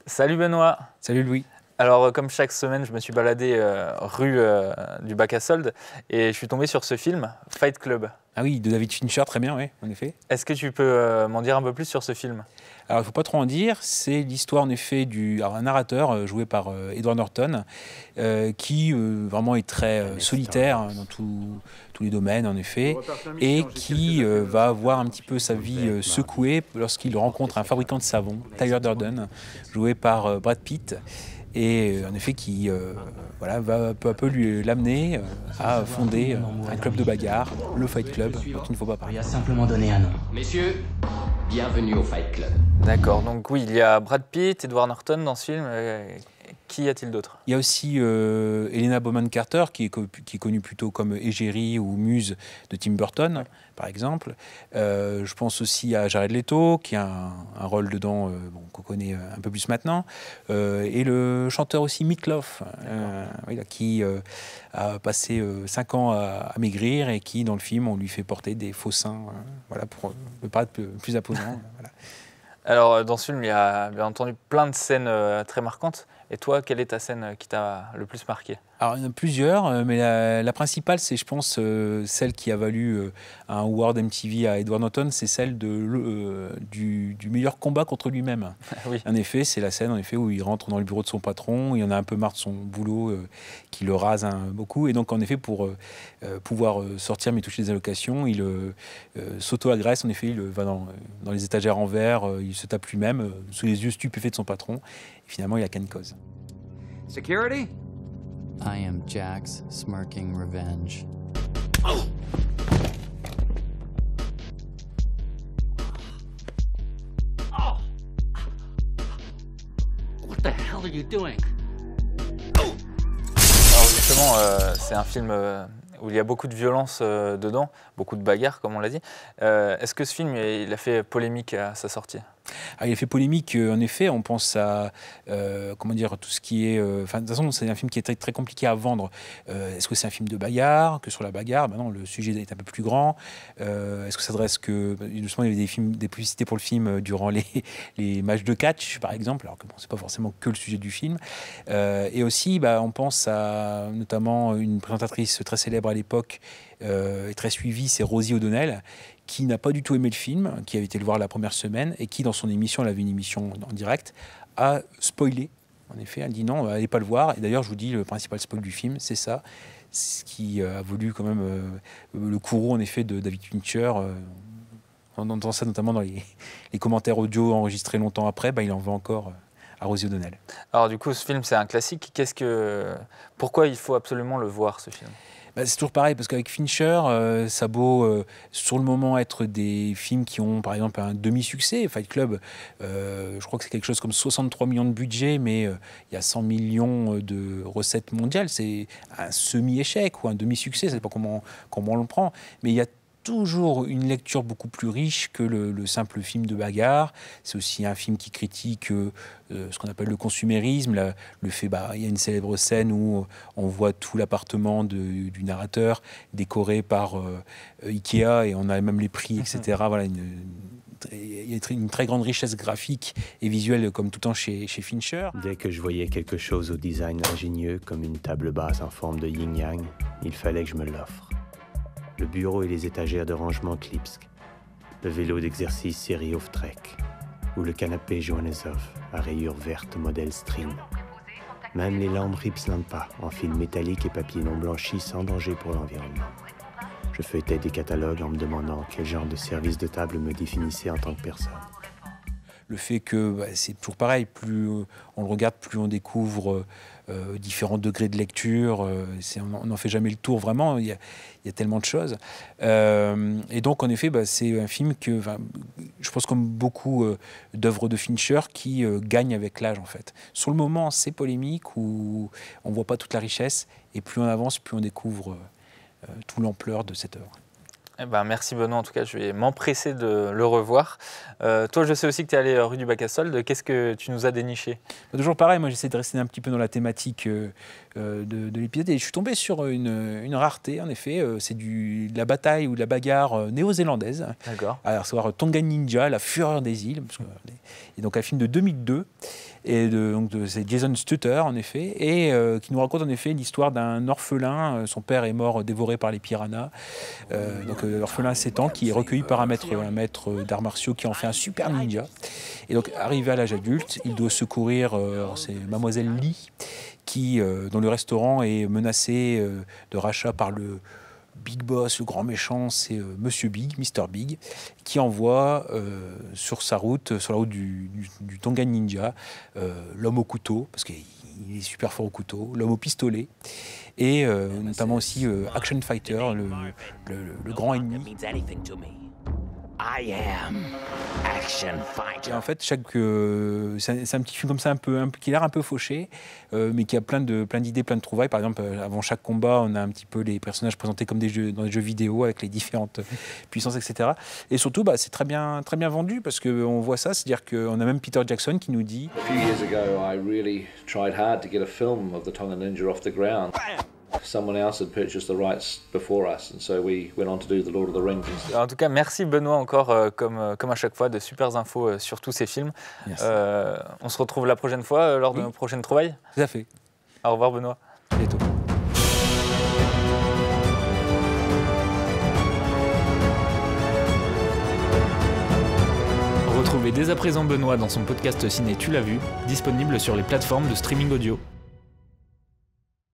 Salut Benoît. Salut Louis. Alors comme chaque semaine, je me suis baladé rue du bac à soldes et je suis tombé sur ce film, Fight Club. Ah oui, de David Fincher, très bien, oui, en effet. Est-ce que tu peux m'en dire un peu plus sur ce film? Alors, il ne faut pas trop en dire, c'est l'histoire, en effet, un narrateur joué par Edward Norton, qui vraiment est très solitaire dans tous les domaines, en effet, et qui va avoir un petit peu sa vie secouée lorsqu'il rencontre un fabricant de savon, Tyler Durden, joué par Brad Pitt, et en effet qui va peu à peu l'amener à fonder un club de bagarre, le Fight Club, dont il ne faut pas On parler. lui a simplement donné un nom. Messieurs, bienvenue au Fight Club. D'accord, donc oui, il y a Brad Pitt, Edward Norton dans ce film. Qui y a-t-il d'autre? Il y a aussi Helena Bonham Carter, qui est connue plutôt comme égérie ou muse de Tim Burton, par exemple. Je pense aussi à Jared Leto, qui a un rôle dedans qu'on connaît un peu plus maintenant. Et le chanteur aussi Meat Loaf, qui a passé 5 ans à maigrir et qui, dans le film, on lui fait porter des faux seins pour le paraître plus imposant. Voilà. Alors dans ce film, il y a bien entendu plein de scènes très marquantes. Et toi, quelle est ta scène qui t'a le plus marqué? Alors, il y en a plusieurs, mais la principale, c'est, je pense, celle qui a valu un award MTV à Edward Norton, c'est celle du meilleur combat contre lui-même. Oui. En effet, c'est la scène où il rentre dans le bureau de son patron, il en a un peu marre de son boulot, qui le rase beaucoup, et donc, en effet, pour pouvoir sortir mais toucher des allocations, il s'auto-agresse, en effet, il va dans les étagères en verre, il se tape lui-même, sous les yeux stupéfaits de son patron, et finalement, il a qu'à une cause. Security? I am Jack's smirking revenge. What the hell are you doing? Alors justement, c'est un film où il y a beaucoup de violence dedans, beaucoup de bagarres, comme on l'a dit. Est-ce que ce film, il a fait polémique à sa sortie? Ah, il a fait polémique, en effet. On pense à tout ce qui est. De toute façon, c'est un film qui est très, très compliqué à vendre. Est-ce que c'est un film de bagarre? Que sur la bagarre, non, le sujet est un peu plus grand. Est-ce que ça s'adresse que. Justement, il y avait des publicités pour le film durant les matchs de catch, par exemple, alors que c'est pas forcément que le sujet du film. Et aussi, on pense à notamment une présentatrice très célèbre à l'époque et très suivie, c'est Rosie O'Donnell, qui n'a pas du tout aimé le film, qui avait été le voir la première semaine, et qui, dans son émission, elle avait une émission en direct, a spoilé. En effet, elle dit non, allez pas le voir. Et d'ailleurs, je vous dis, le principal spoil du film, c'est ça. Ce qui a voulu quand même le courroux, en effet, de David Fincher. On entend ça notamment dans les commentaires audio enregistrés longtemps après. Il en veut encore à Rosie O'Donnell. Alors du coup, ce film, c'est un classique. Pourquoi il faut absolument le voir, ce film? C'est toujours pareil, parce qu'avec Fincher, ça a beau sur le moment être des films qui ont par exemple un demi-succès. Fight Club, je crois que c'est quelque chose comme 63 millions de budget, mais il y a 100 millions de recettes mondiales. C'est un semi-échec ou un demi-succès, ça dépend comment on le prend. Mais il y a toujours une lecture beaucoup plus riche que le simple film de bagarre. C'est aussi un film qui critique ce qu'on appelle le consumérisme. Le fait, il y a une célèbre scène où on voit tout l'appartement du narrateur décoré par Ikea et on a même les prix, etc. Voilà, il y a une très grande richesse graphique et visuelle comme tout le temps chez Fincher. Dès que je voyais quelque chose au design ingénieux, comme une table basse en forme de yin-yang, il fallait que je me l'offre. Le bureau et les étagères de rangement Klipsk, le vélo d'exercice série Off-Trek, ou le canapé Johannesov à rayures vertes modèle String. Même les lampes Rips Lampa en fil métallique et papier non blanchi sans danger pour l'environnement. Je feuilletais des catalogues en me demandant quel genre de service de table me définissait en tant que personne. Le fait que c'est toujours pareil, plus on le regarde, plus on découvre différents degrés de lecture. On n'en fait jamais le tour vraiment, il y a tellement de choses. Et donc en effet, c'est un film que, je pense comme beaucoup d'œuvres de Fincher, qui gagne avec l'âge en fait. Sur le moment, c'est polémique, où on ne voit pas toute la richesse, et plus on avance, plus on découvre toute l'ampleur de cette œuvre. Merci Benoît, en tout cas je vais m'empresser de le revoir. Toi, je sais aussi que tu es allé rue du bac à soldes. Qu'est-ce que tu nous as déniché? Toujours pareil, moi j'essaie de rester un petit peu dans la thématique de l'épisode, et je suis tombé sur une rareté, en effet. C'est de la bataille ou de la bagarre néo-zélandaise. D'accord. À savoir Tonga Ninja, la fureur des îles. Et donc un film de 2002. Et c'est Jason Stutter, en effet, et qui nous raconte en effet l'histoire d'un orphelin. Son père est mort dévoré par les piranhas. L'orphelin a 7 ans, qui est recueilli par un maître d'arts martiaux qui en fait un super ninja. Et donc, arrivé à l'âge adulte, il doit secourir c'est Mademoiselle Lee, dont le restaurant est menacé de rachat par le Big Boss, le grand méchant, c'est Monsieur Big, Mr. Big, qui envoie sur la route du Tongan Ninja, l'homme au couteau, parce qu'il est super fort au couteau, l'homme au pistolet, et notamment aussi Action Fighter, le grand ennemi. I am Action Fighter. Et en fait, c'est un petit film comme ça, qui a l'air un peu fauché, mais qui a plein d'idées, plein de trouvailles. Par exemple, avant chaque combat, on a un petit peu les personnages présentés comme dans des jeux vidéo avec les différentes puissances, etc. Et surtout, c'est très bien vendu parce qu'on voit ça, c'est-à-dire qu'on a même Peter Jackson qui nous dit. A few years ago, I really tried hard to get a film of the Tonga Ninja off the ground. Someone else had purchased the rights before us, and so we went on to do the Lord of the Rings. En tout cas, merci Benoît encore, comme à chaque fois, de super infos sur tous ces films. On se retrouve la prochaine fois lors de nos prochaines trouvailles. Tout à fait. Au revoir Benoît. À bientôt. Retrouvez dès à présent Benoît dans son podcast Ciné Tu l'as vu, disponible sur les plateformes de streaming audio.